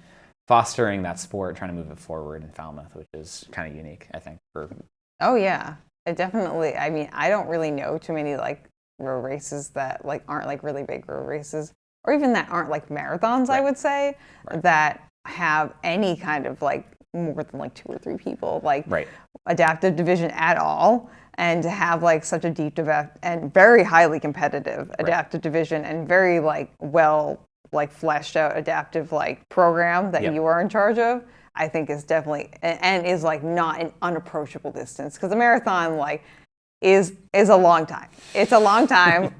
fostering that sport, trying to move it forward in Falmouth, which is kind of unique, I think. Oh yeah, it definitely. I mean, I don't really know too many like road races that like aren't like really big road races, or even that aren't like marathons. I would say that have any kind of like more than like 2 or 3 people like adaptive division at all, and to have like such a deep and very highly competitive adaptive division and very like well like fleshed out adaptive like program that you are in charge of, I think is definitely and is like not an unapproachable distance, because the marathon like is a long time. It's a long time,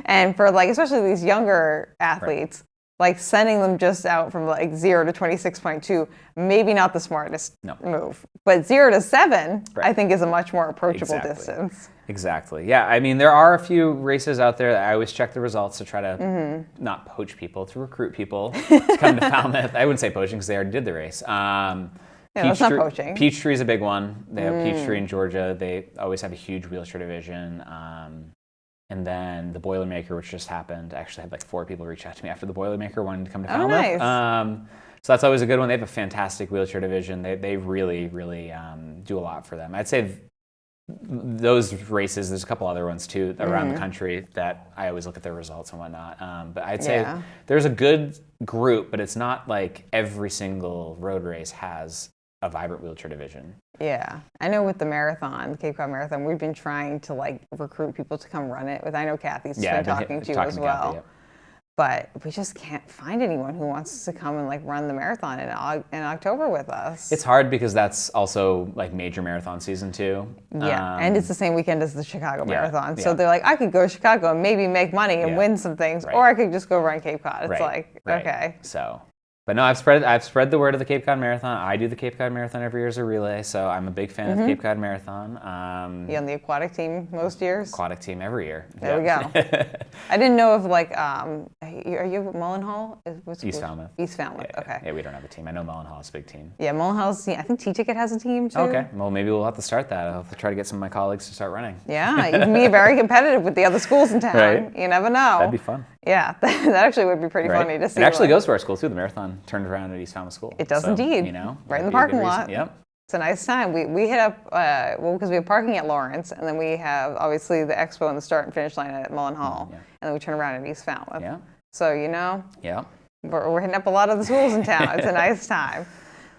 and for like especially these younger athletes, like sending them just out from like 0 to 26.2, maybe not the smartest move, but 0 to 7, I think is a much more approachable distance. Exactly. Yeah. I mean, there are a few races out there that I always check the results to try to not poach people, to recruit people to come to Falmouth. I wouldn't say poaching because they already did the race. That's not poaching. Peachtree is a big one. They have Peachtree in Georgia. They always have a huge wheelchair division. And then the Boilermaker, which just happened. I actually had like 4 people reach out to me after the Boilermaker wanted to come to Falmouth. Nice. So that's always a good one. They have a fantastic wheelchair division. They really, really do a lot for them. I'd say those races, there's a couple other ones too around the country that I always look at their results and whatnot. But I'd say there's a good group, but it's not like every single road race has a vibrant wheelchair division. Yeah, I know with the marathon, Cape Cod Marathon, we've been trying to like recruit people to come run it. I know Kathy's been talking to you as well. Kathy, But we just can't find anyone who wants to come and like run the marathon in October with us. It's hard because that's also like major marathon season too. Yeah, and it's the same weekend as the Chicago Marathon. So they're like, I could go to Chicago and maybe make money and win some things, or I could just go run Cape Cod. It's okay. So, but no, I've spread the word of the Cape Cod Marathon. I do the Cape Cod Marathon every year as a relay, so I'm a big fan of the Cape Cod Marathon. You on the aquatic team most years? Aquatic team every year. There we go. I didn't know if like, are you at Mullenhall? East Falmouth. East Falmouth, okay. Yeah, we don't have a team. I know Mullenhall is a big team. Yeah, Mullenhall's team. I think T-Ticket has a team too. Okay, well maybe we'll have to start that. I'll have to try to get some of my colleagues to start running. Yeah, you can be very competitive with the other schools in town. Right. You never know. That'd be fun. Yeah, that actually would be pretty funny to see. It actually goes to our school too. The marathon turns around at East Falmouth School. It does indeed. Right in the parking lot. Yep. It's a nice time. We hit up, because we have parking at Lawrence, and then we have obviously the expo and the start and finish line at Mullenhall, and then we turn around at East Falmouth. Yeah. So, we're hitting up a lot of the schools in town. It's a nice time.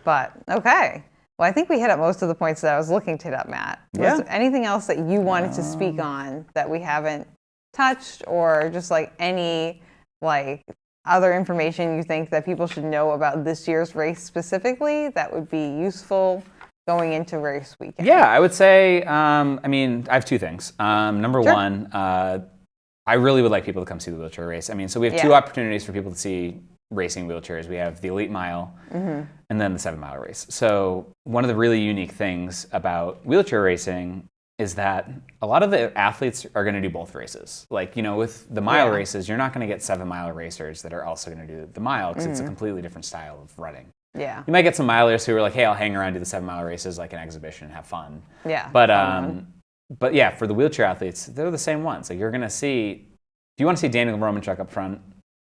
But, okay. Well, I think we hit up most of the points that I was looking to hit up, Matt. Was there anything else that you wanted to speak on that we haven't touched, or just like any like other information you think that people should know about this year's race specifically that would be useful going into race weekend? Yeah, I would say, I have 2 things. Number one, I really would like people to come see the wheelchair race. So we have 2 opportunities for people to see racing wheelchairs. We have the Elite Mile and then the 7 Mile race. So one of the really unique things about wheelchair racing is that a lot of the athletes are going to do both races. Like, with the mile races, you're not going to get 7 mile racers that are also going to do the mile because it's a completely different style of running. Yeah. You might get some milers who are like, hey, I'll hang around, do the 7 mile races like an exhibition and have fun. Yeah. But yeah, for the wheelchair athletes, they're the same ones. Like you're going to see, if you want to see Daniel Romanchuk up front,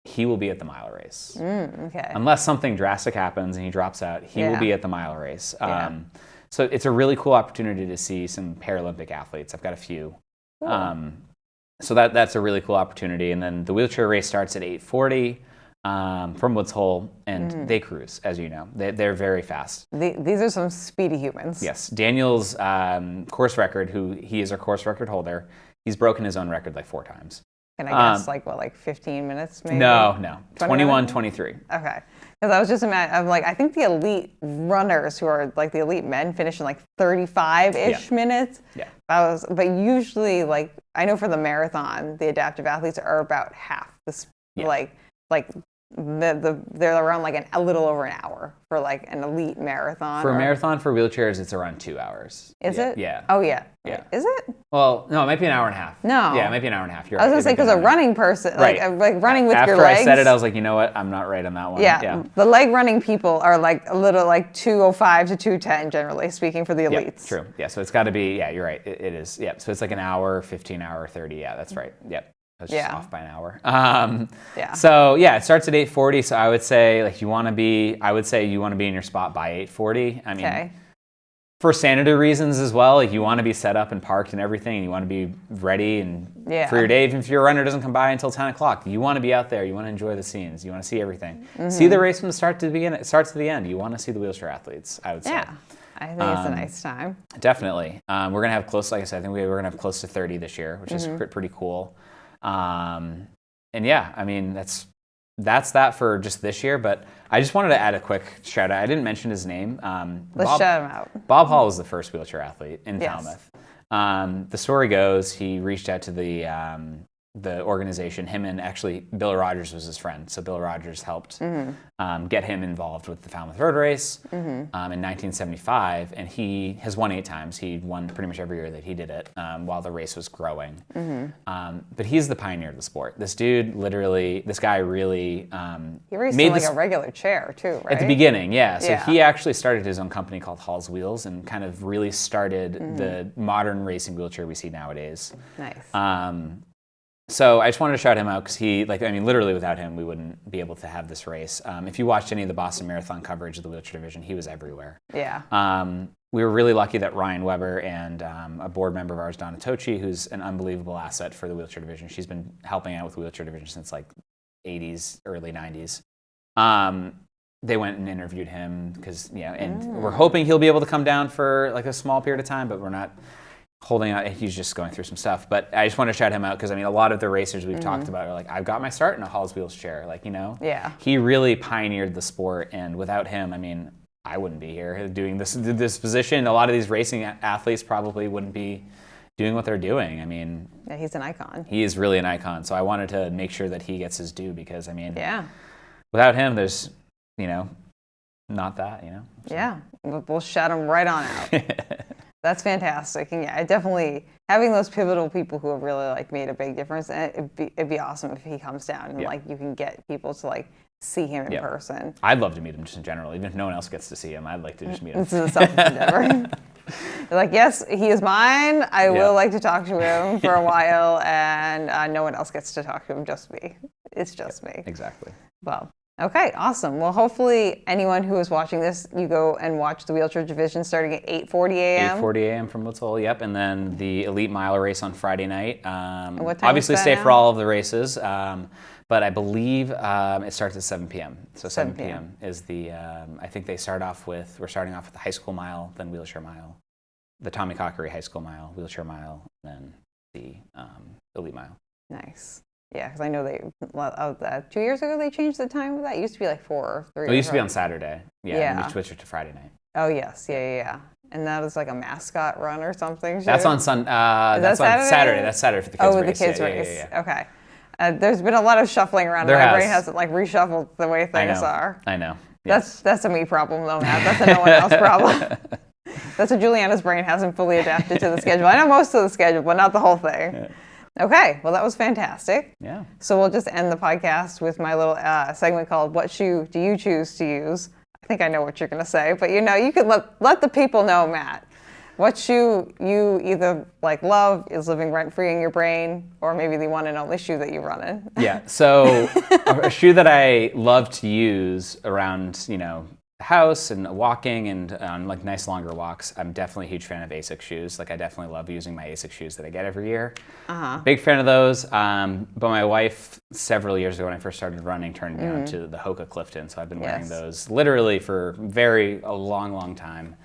he will be at the mile race. Okay. Unless something drastic happens and he drops out, he will be at the mile race. So it's a really cool opportunity to see some Paralympic athletes. I've got a few. Cool. So that's a really cool opportunity. And then the wheelchair race starts at 8:40 from Woods Hole, and they cruise, as you know. They're very fast. These are some speedy humans. Yes. Daniel's course record, he is our course record holder, he's broken his own record like 4 times. Can I guess, like 15 minutes maybe? No. 21, 23. Okay. Because I was just I'm like, I think the elite runners who are like the elite men finish in like 35-ish minutes. Yeah. But usually, like, I know for the marathon, the adaptive athletes are about half this, like they're around like a little over an hour for like an elite marathon. For a marathon for wheelchairs, it's around 2 hours. Is it? Yeah. Oh, yeah. Yeah. Is it? Well, no, it might be an hour and a half. No. Yeah, it might be an hour and a half. You're I was right. going to say, because a running person, right. like running with your legs. After I said it, I was like, you know what? I'm not right on that one. Yeah. The leg running people are like a little like 2:05 to 2:10, generally speaking, for the elites. True. Yeah, so it's got to be, you're right. It is. Yeah, so it's like an hour, 15 hour, 30. Yeah, that's right. Yep. I was just off by an hour. So it starts at 8:40. So I would say like you want to be in your spot by 8:40. I mean, for sanity reasons as well, like you want to be set up and parked and everything, and you want to be ready and for your day. Even if your runner doesn't come by until 10 o'clock, you want to be out there. You want to enjoy the scenes. You want to see everything. See the race from the start to the beginning. It starts to the end. You want to see the wheelchair athletes, I would say. Yeah. I think it's a nice time. Definitely. We're going to have close, like I said, I think we're going to have close to 30 this year, which is pretty cool. And yeah, I mean, that's that for just this year, but I just wanted to add a quick shout out. I didn't mention his name. Let's shout him out. Bob Hall was the first wheelchair athlete in Falmouth. The story goes, he reached out to the organization. Him and actually Bill Rogers was his friend. So Bill Rogers helped get him involved with the Falmouth Road Race in 1975. And he has won 8 times. He won pretty much every year that he did it while the race was growing. But he's the pioneer of the sport. This dude this guy really he raced in like a regular chair too, right? At the beginning, yeah. So he actually started his own company called Hall's Wheels and kind of really started the modern racing wheelchair we see nowadays. Nice. So I just wanted to shout him out because literally without him, we wouldn't be able to have this race. If you watched any of the Boston Marathon coverage of the wheelchair division, he was everywhere. Yeah. We were really lucky that Ryan Weber and a board member of ours, Donna Tochi, who's an unbelievable asset for the wheelchair division. She's been helping out with the wheelchair division since like 80s, early 90s. They went and interviewed him because, and we're hoping he'll be able to come down for like a small period of time, but we're not holding out. He's just going through some stuff, but I just want to shout him out because a lot of the racers we've talked about are like, I've got my start in a Hall's Wheels chair, he really pioneered the sport, and without him, I wouldn't be here doing this position. A lot of these racing athletes probably wouldn't be doing what they're doing. Yeah, he's an icon. He is really an icon, so I wanted to make sure that he gets his due because without him, there's not that. So. Yeah, we'll shout him right on out. That's fantastic. And I definitely, having those pivotal people who have really made a big difference, and it'd be awesome if he comes down and you can get people to see him in person. I'd love to meet him just in general. Even if no one else gets to see him, I'd like to just meet him. This is a selfish endeavor. You're yes, he is mine. I will like to talk to him for a while, and no one else gets to talk to him, just me. It's just me. Exactly. Well, okay, awesome. Well, hopefully anyone who is watching this, you go and watch the wheelchair division starting at 8:40 a.m. 8:40 a.m. from Woods Hole, yep. And then the Elite Mile race on Friday night. And what time obviously is that stay now? for all of the races, but I believe it starts at 7 p.m. So 7 p.m. is the, I think we're starting off with the high school mile, then wheelchair mile, the Tommy Cockery high school mile, wheelchair mile, then the Elite Mile. Nice. Yeah, because I know 2 years ago they changed the time of that. It used to be 4 or 3. It used to be on Saturday. Yeah. And we switched it to Friday night. Oh yes, yeah. And that was a mascot run or something. That's on that's on Saturday. That's Saturday for the kids race. Oh, the kids race. Yeah. Okay. There's been a lot of shuffling around. My brain hasn't reshuffled the way things are. I know. Yes. That's a me problem though, Matt. That's a no one else problem. That's a Juliana's brain hasn't fully adapted to the schedule. I know most of the schedule, but not the whole thing. Yeah. Okay, well, that was fantastic. Yeah. So we'll just end the podcast with my little segment called "What Shoe Do You Choose to Use?" I think I know what you're going to say, but you could let the people know, Matt, what shoe you either love, is living rent-free in your brain, or maybe the one and only shoe that you run in. Yeah, so a shoe that I love to use around, the house and walking and on nice longer walks, I'm definitely a huge fan of ASICS shoes. I definitely love using my ASICS shoes that I get every year. Big fan of those. But my wife, several years ago when I first started running, turned me on to the Hoka Clifton. So I've been wearing those literally for a long time.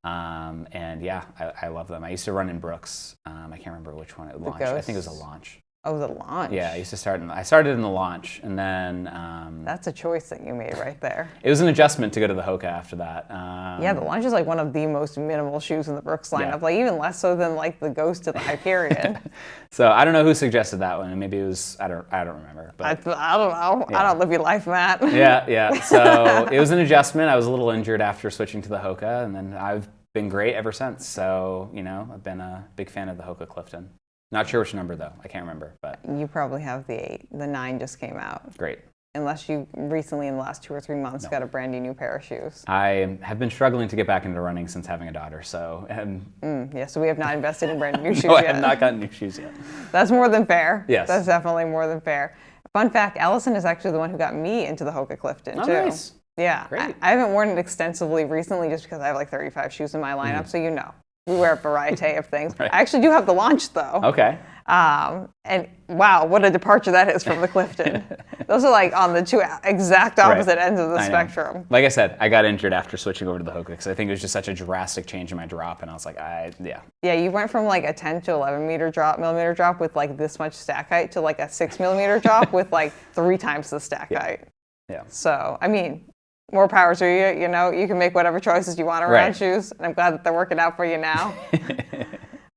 And yeah, I love them. I used to run in Brooks. I can't remember which one it launched. I think it was a Launch. Oh, the launch. Yeah, I started in the launch, and then That's a choice that you made right there. it was an adjustment to go to the Hoka after that. Yeah, the launch is like one of the most minimal shoes in the Brooks lineup, Yeah. like even less so than like the Ghost of the Hyperion. So I don't know who suggested that one, and maybe it was I don't remember. But I don't know. Yeah. I don't live your life, Matt. yeah. So it was an adjustment. I was a little injured after switching to the Hoka, and then I've been great ever since. So I've been a big fan of the Hoka Clifton. Not sure which number though. I can't remember, but You probably have the 8. The 9 just came out. great. Unless you recently, in the last 2 or 3 months, got a brand new pair of shoes. I have been struggling to get back into running since having a daughter. So Yeah, so we have not invested in brand new shoes no, I yet. have not gotten new shoes yet. That's more than fair. Yes. That's definitely more than fair. Fun fact, Allison is actually the one who got me into the Hoka Clifton, Oh, too. nice. Yeah. Great. I haven't worn it extensively recently just because I have like 35 shoes in my lineup, so we wear a variety of things. Right. I actually do have the launch, though. Okay. And wow, what a departure that is from the Clifton. Those are like on the 2 exact opposite ends of the I know. spectrum. Like I said, I got injured after switching over to the Hoka because I think it was just such a drastic change in my drop, and I was like, Yeah, you went from like a 10 to 11 millimeter drop with like this much stack height to like a 6 millimeter drop with like 3 times the stack height. Yeah. So, I mean, more power to you. You can make whatever choices you want around Right. shoes, and I'm glad that they're working out for you now.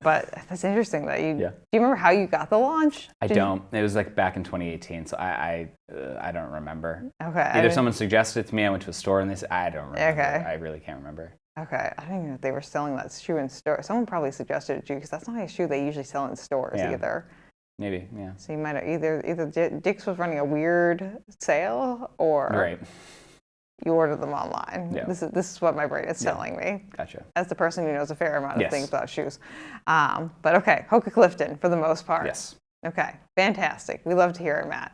But that's interesting that you. Yeah. Do you remember how you got the launch? I don't. It was like back in 2018, so I don't remember. Okay. Either someone suggested it to me, I went to a store and they said, I don't remember. Okay. I really can't remember. Okay, I don't even know if they were selling that shoe in store. Someone probably suggested it to you because that's not a shoe they usually sell in stores Yeah. either. Maybe, yeah. So you might have either Dick's was running a weird sale or Right. you order them online. Yeah. This is what my brain is telling me. Gotcha. As the person who knows a fair amount of Yes. things about shoes. But okay, Hoka Clifton for the most part. Yes. Okay, fantastic. We love to hear it, Matt.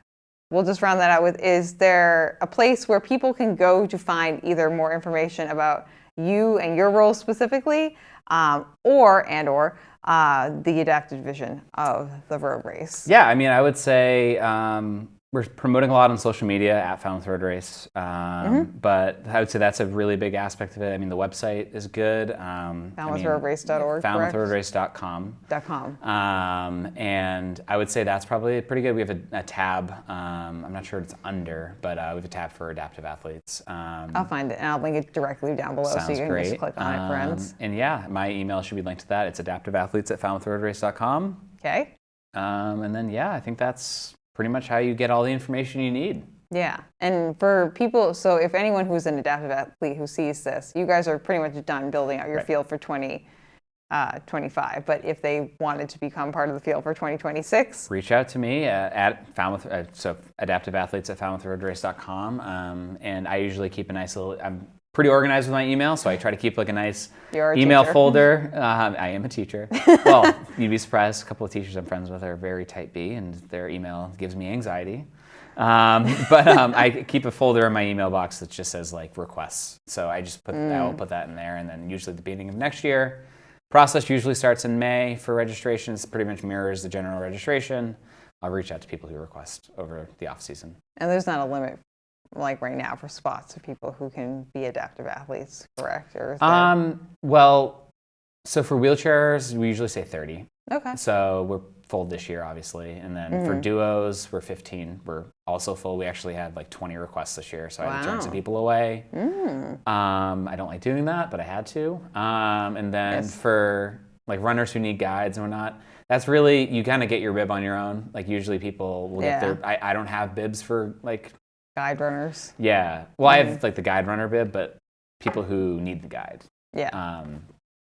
We'll just round that out with, is there a place where people can go to find either more information about you and your role specifically, or the adapted vision of the road race? Yeah, I mean, I would say we're promoting a lot on social media at Falmouth Road Race, but I would say that's a really big aspect of it. I mean, the website is good. FalmouthRoadRace.org, FalmouthRoadRace.com. And I would say that's probably pretty good. We have a tab. I'm not sure what it's under, but we have a tab for adaptive athletes. I'll find it, and I'll link it directly down below so you can great. just click on it, friends. And yeah, my email should be linked to that. It's adaptiveathletes@FalmouthRoadRace.com. Okay. And then, yeah, I think that's pretty much how you get all the information you need. Yeah, and for people, so if anyone who's an adaptive athlete who sees this, you guys are pretty much done building out your field for 2025. But if they wanted to become part of the field for 2026, reach out to me at Falmouth, so adaptiveathletes@falmouthroadrace.com. And I usually keep a nice little, I'm pretty organized with my email, so I try to keep like a nice email folder. I am a teacher. Well, you'd be surprised. A couple of teachers I'm friends with are very type B, and their email gives me anxiety. But I keep a folder in my email box that just says like requests. So I just I'll put that in there, and then usually at the beginning of next year. Process usually starts in May for registrations. Pretty much mirrors the general registration. I'll reach out to people who request over the off season. and there's not a limit, like right now, for spots of people who can be adaptive athletes, correct? Or is there... Well, so for wheelchairs, we usually say 30. Okay. So we're full this year, obviously. And then for duos, we're 15. We're also full. We actually had like 20 requests this year, so I had to turn some people away. I don't like doing that, but I had to. And then for like runners who need guides and whatnot, that's really, you kind of get your bib on your own. Like usually people will get their, I don't have bibs for like guide runners. Yeah. Well, I have like the guide runner bib, but people who need the guide. Yeah.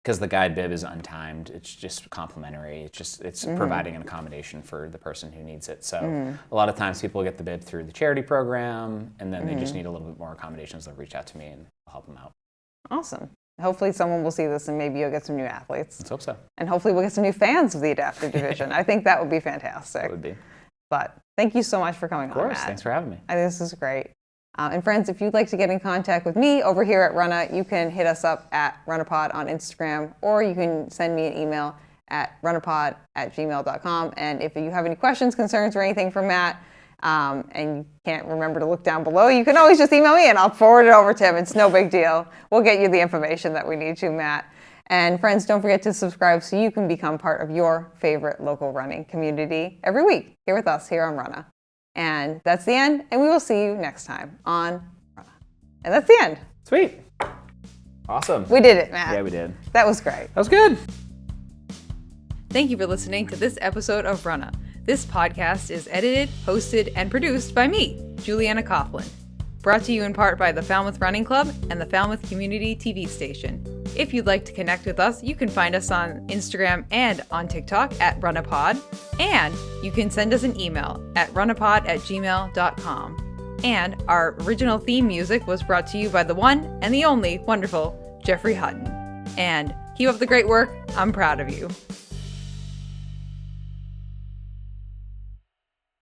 Because the guide bib is untimed. It's just complimentary. It's providing an accommodation for the person who needs it. So a lot of times people get the bib through the charity program, and then they just need a little bit more accommodations. They'll reach out to me and I'll help them out. Awesome. Hopefully someone will see this and maybe you'll get some new athletes. Let's hope so. And hopefully we'll get some new fans of the adaptive division. I think that would be fantastic. It would be. But thank you so much for coming on, Of course. Matt. Thanks for having me. I think this is great. And friends, if you'd like to get in contact with me over here at Runnah, you can hit us up at RunnahPod on Instagram, or you can send me an email at runnahpod@gmail.com. And if you have any questions, concerns, or anything from Matt, and you can't remember to look down below, you can always just email me and I'll forward it over to him. It's no big deal. We'll get you the information that we need to, Matt. And friends, don't forget to subscribe so you can become part of your favorite local running community every week here with us here on Runnah. And that's the end, and we will see you next time on Runnah. And that's the end. Sweet. Awesome. We did it, Matt. Yeah, we did. That was great. That was good. Thank you for listening to this episode of Runnah. This podcast is edited, hosted, and produced by me, Juliana Coughlin. Brought to you in part by the Falmouth Running Club and the Falmouth Community TV station. If you'd like to connect with us, you can find us on Instagram and on TikTok at RunnahPod. And you can send us an email at runnahpod@gmail.com. And our original theme music was brought to you by the one and the only wonderful Jeffrey Hutton. And keep up the great work. I'm proud of you.